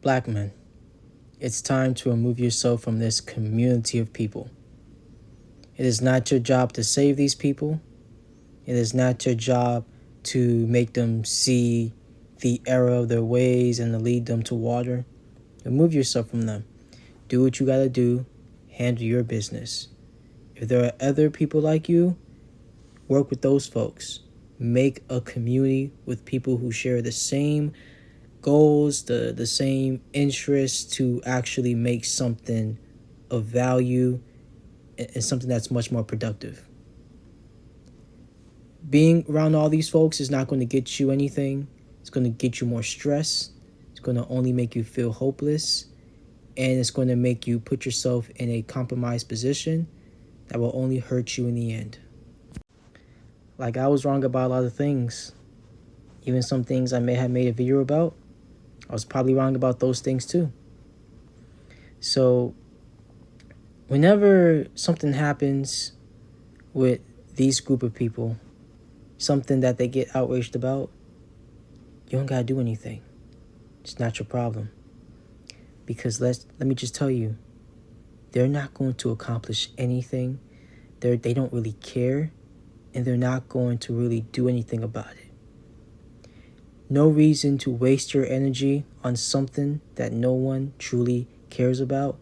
Black men, it's time to remove yourself from this community of people. It is not your job to save these people. It is not your job to make them see the error of their ways and to lead them to water. Remove yourself from them. Do what you gotta do. Handle your business. If there are other people like you, work with those folks. Make a community with people who share the same goals, the same interests to actually make something of value and something that's much more productive. Being around all these folks is not going to get you anything. It's going to get you more stress. It's going to only make you feel hopeless. And it's going to make you put yourself in a compromised position that will only hurt you in the end. Like, I was wrong about a lot of things. Even some things I may have made a video about, I was probably wrong about those things too. So, whenever something happens with these group of people, something that they get outraged about, you don't gotta do anything. It's not your problem. Because let me just tell you, they're not going to accomplish anything. They don't really care, and they're not going to really do anything about it. No reason to waste your energy on something that no one truly cares about,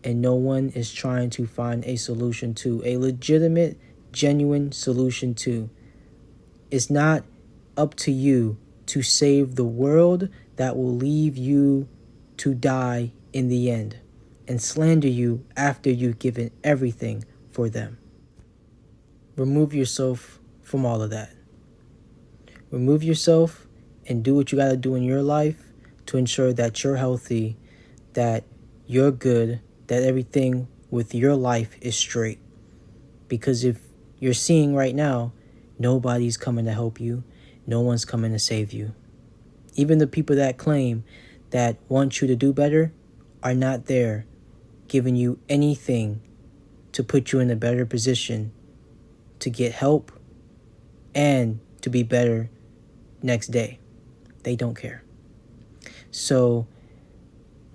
and no one is trying to find a solution to, a legitimate, genuine solution to. It's not up to you to save the world that will leave you to die in the end and slander you after you've given everything for them. Remove yourself from all of that. Remove yourself and do what you got to do in your life to ensure that you're healthy, that you're good, that everything with your life is straight. Because if you're seeing right now, nobody's coming to help you. No one's coming to save you. Even the people that claim that want you to do better are not there giving you anything to put you in a better position to get help and to be better next day. They don't care. So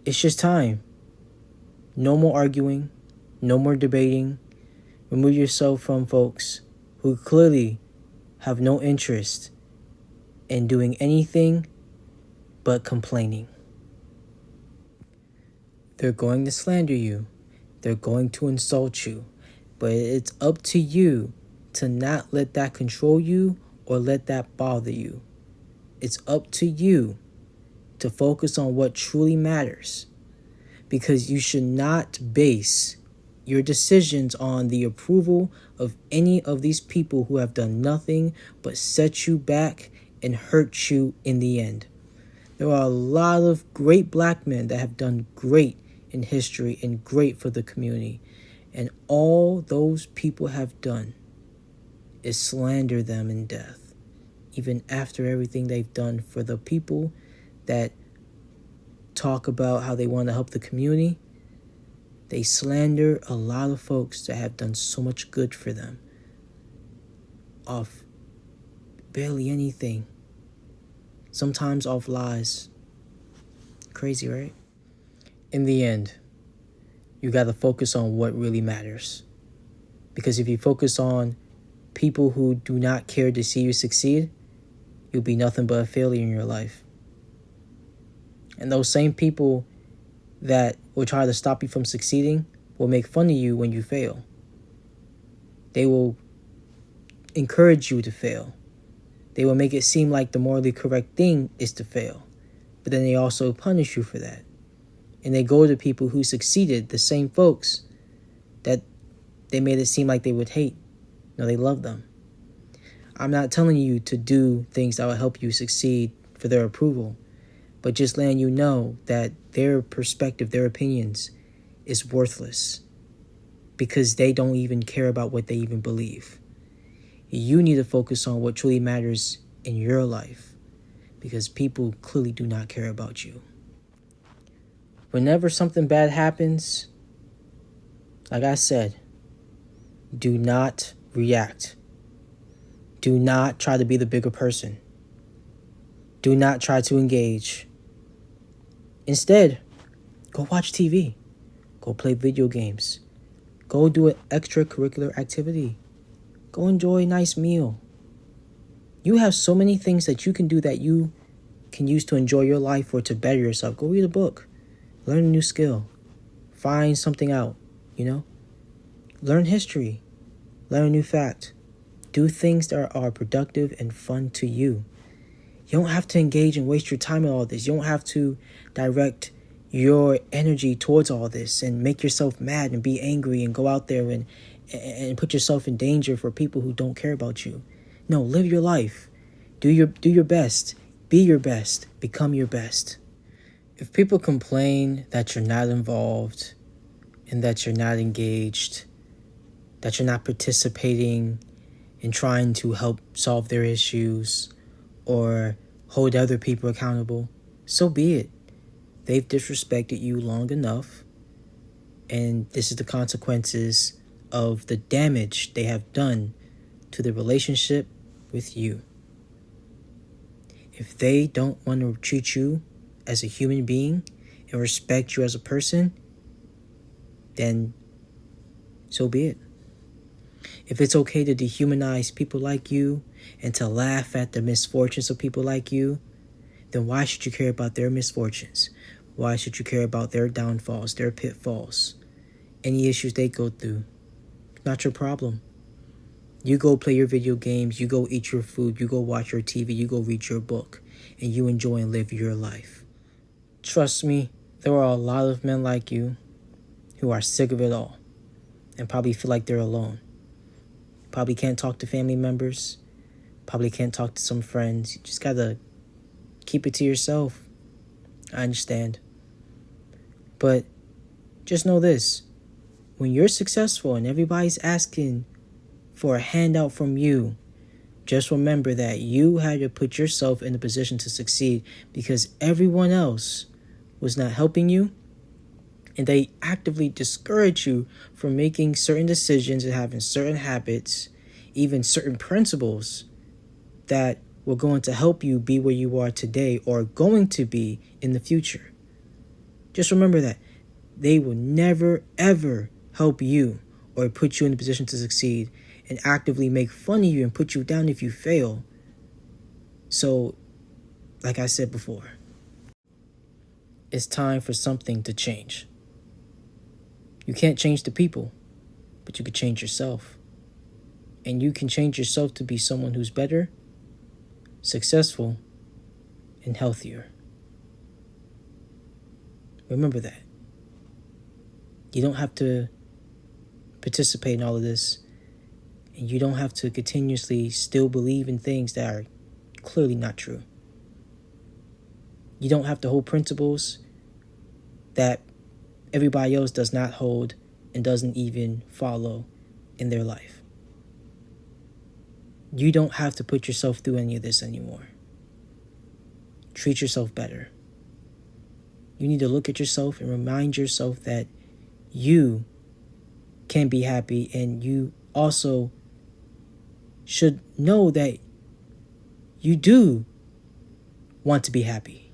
it's just time. No more arguing. No more debating. Remove yourself from folks who clearly have no interest in doing anything but complaining. They're going to slander you. They're going to insult you. But it's up to you to not let that control you or let that bother you. It's up to you to focus on what truly matters, because you should not base your decisions on the approval of any of these people who have done nothing but set you back and hurt you in the end. There are a lot of great black men that have done great in history and great for the community, and all those people have done is slander them in death. Even after everything they've done for the people that talk about how they want to help the community, they slander a lot of folks that have done so much good for them off barely anything. Sometimes off lies. Crazy, right? In the end, you got to focus on what really matters. Because if you focus on people who do not care to see you succeed, you'll be nothing but a failure in your life. And those same people that will try to stop you from succeeding will make fun of you when you fail. They will encourage you to fail. They will make it seem like the morally correct thing is to fail. But then they also punish you for that. And they go to people who succeeded, the same folks that they made it seem like they would hate. No, they love them. I'm not telling you to do things that will help you succeed for their approval, but just letting you know that their perspective, their opinions is worthless because they don't even care about what they even believe. You need to focus on what truly matters in your life because people clearly do not care about you. Whenever something bad happens, like I said, do not react. Do not try to be the bigger person. Do not try to engage. Instead, go watch TV. Go play video games. Go do an extracurricular activity. Go enjoy a nice meal. You have so many things that you can do that you can use to enjoy your life or to better yourself. Go read a book. Learn a new skill. Find something out, Learn history. Learn a new fact. Do things that are productive and fun to you. You don't have to engage and waste your time in all this. You don't have to direct your energy towards all this and make yourself mad and be angry and go out there and put yourself in danger for people who don't care about you. No, live your life. Do your best. Be your best. Become your best. If people complain that you're not involved and that you're not engaged, that you're not participating in trying to help solve their issues or hold other people accountable, so be it. They've disrespected you long enough, and this is the consequences of the damage they have done to the relationship with you. If they don't want to treat you as a human being and respect you as a person, then so be it. If it's okay to dehumanize people like you and to laugh at the misfortunes of people like you, then why should you care about their misfortunes? Why should you care about their downfalls, their pitfalls, any issues they go through? Not your problem. You go play your video games, you go eat your food, you go watch your TV, you go read your book, and you enjoy and live your life. Trust me, there are a lot of men like you who are sick of it all and probably feel like they're alone. Probably can't talk to family members, probably can't talk to some friends. You just gotta keep it to yourself. I understand. But just know this. When you're successful and everybody's asking for a handout from you, just remember that you had to put yourself in a position to succeed because everyone else was not helping you, and they actively discourage you from making certain decisions and having certain habits, even certain principles that were going to help you be where you are today or going to be in the future. Just remember that they will never, ever help you or put you in a position to succeed and actively make fun of you and put you down if you fail. So, like I said before, it's time for something to change. You can't change the people, but you can change yourself. And you can change yourself to be someone who's better, successful, and healthier. Remember that. You don't have to participate in all of this, and you don't have to continuously still believe in things that are clearly not true. You don't have to hold principles that everybody else does not hold and doesn't even follow in their life. You don't have to put yourself through any of this anymore. Treat yourself better. You need to look at yourself and remind yourself that you can be happy, and you also should know that you do want to be happy.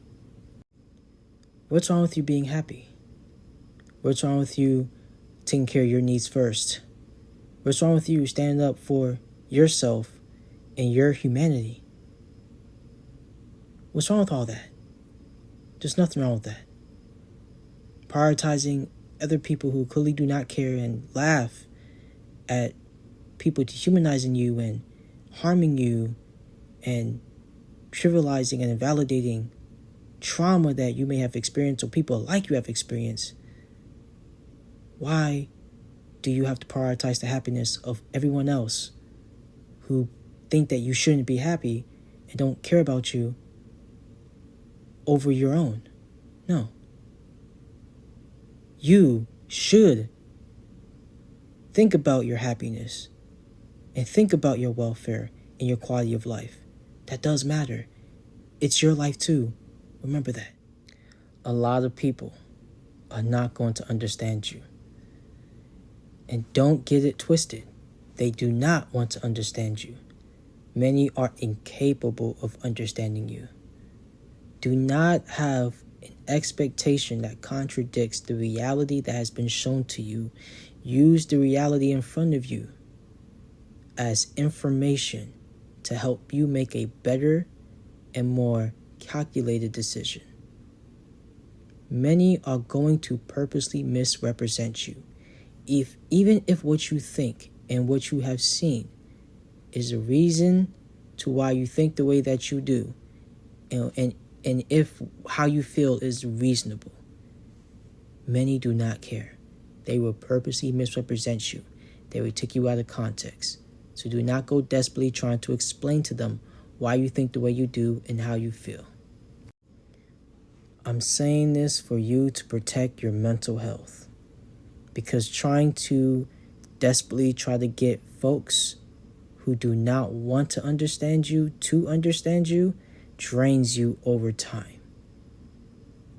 What's wrong with you being happy? What's wrong with you taking care of your needs first? What's wrong with you standing up for yourself and your humanity? What's wrong with all that? There's nothing wrong with that. Prioritizing other people who clearly do not care and laugh at people dehumanizing you and harming you and trivializing and invalidating trauma that you may have experienced or people like you have experienced. Why do you have to prioritize the happiness of everyone else who think that you shouldn't be happy and don't care about you over your own? No. You should think about your happiness and think about your welfare and your quality of life. That does matter. It's your life too. Remember that. A lot of people are not going to understand you. And don't get it twisted. They do not want to understand you. Many are incapable of understanding you. Do not have an expectation that contradicts the reality that has been shown to you, use the reality in front of you as information to help you make a better and more calculated decision. Many are going to purposely misrepresent you, even if what you think and what you have seen is a reason to why you think the way that you do, and if how you feel is reasonable. Many do not care. They will purposely misrepresent you. They will take you out of context. So do not go desperately trying to explain to them why you think the way you do and how you feel. I'm saying this for you to protect your mental health, because trying to desperately try to get folks who do not want to understand you drains you over time.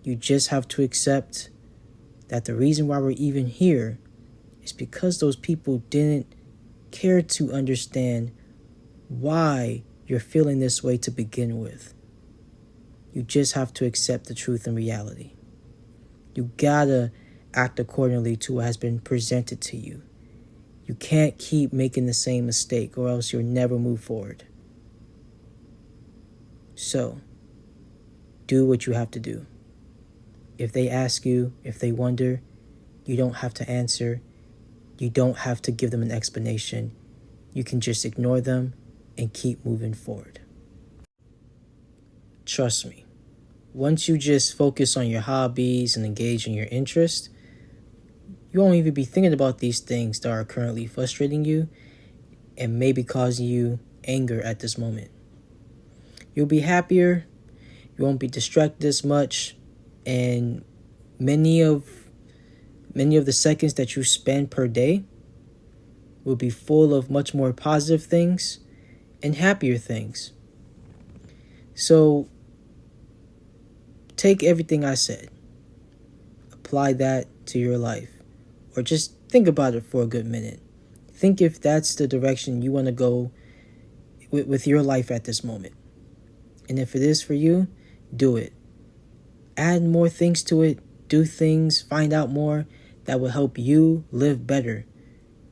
You just have to accept that the reason why we're even here is because those people didn't care to understand why you're feeling this way to begin with. You just have to accept the truth and reality. You gotta act accordingly to what has been presented to you. You can't keep making the same mistake, or else you'll never move forward. So, do what you have to do. If they ask you, if they wonder, you don't have to answer. You don't have to give them an explanation. You can just ignore them and keep moving forward. Trust me, once you just focus on your hobbies and engage in your interests, you won't even be thinking about these things that are currently frustrating you and maybe causing you anger at this moment. You'll be happier, you won't be distracted as much, and many of the seconds that you spend per day will be full of much more positive things and happier things. So take everything I said, apply that to your life, or just think about it for a good minute. Think if that's the direction you want to go with your life at this moment. And if it is for you, do it. Add more things to it, do things, find out more that will help you live better,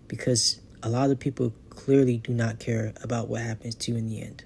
because a lot of people clearly do not care about what happens to you in the end.